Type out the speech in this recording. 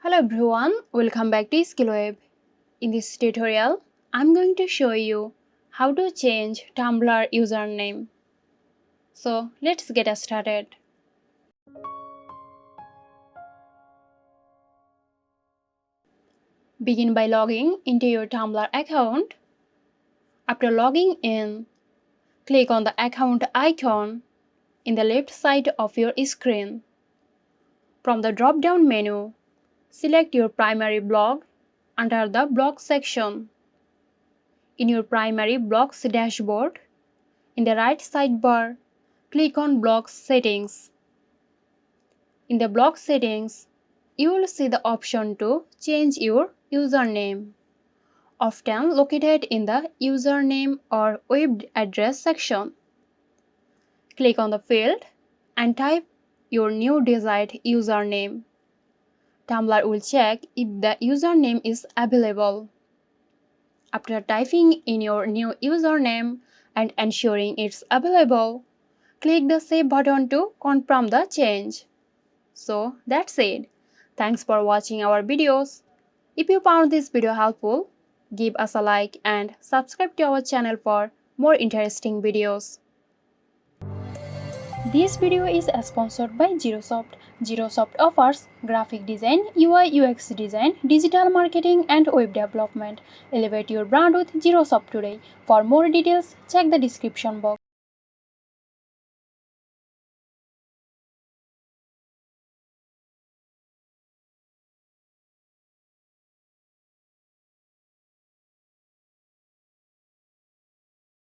Hello everyone, welcome back to SkillWeb. In this tutorial, I'm going to show you how to change Tumblr username. So let's get started. Begin by logging into your Tumblr account. After logging in, click on the account icon in the left side of your screen. From the drop-down menu, select your primary blog under the blog section. In your primary blog's dashboard, in the right sidebar, click on Blog Settings. In the blog settings, you will see the option to change your username, often located in the username or web address section. Click on the field and type your new desired username. Tumblr will check if the username is available. After typing in your new username and ensuring it's available, click the Save button to confirm the change. So that's it. Thanks for watching our videos. If you found this video helpful, give us a like and subscribe to our channel for more interesting videos. This video is sponsored by Xirosoft. Xirosoft offers graphic design, UI UX design, digital marketing and web development. Elevate your brand with Xirosoft today. For more details, check the description box.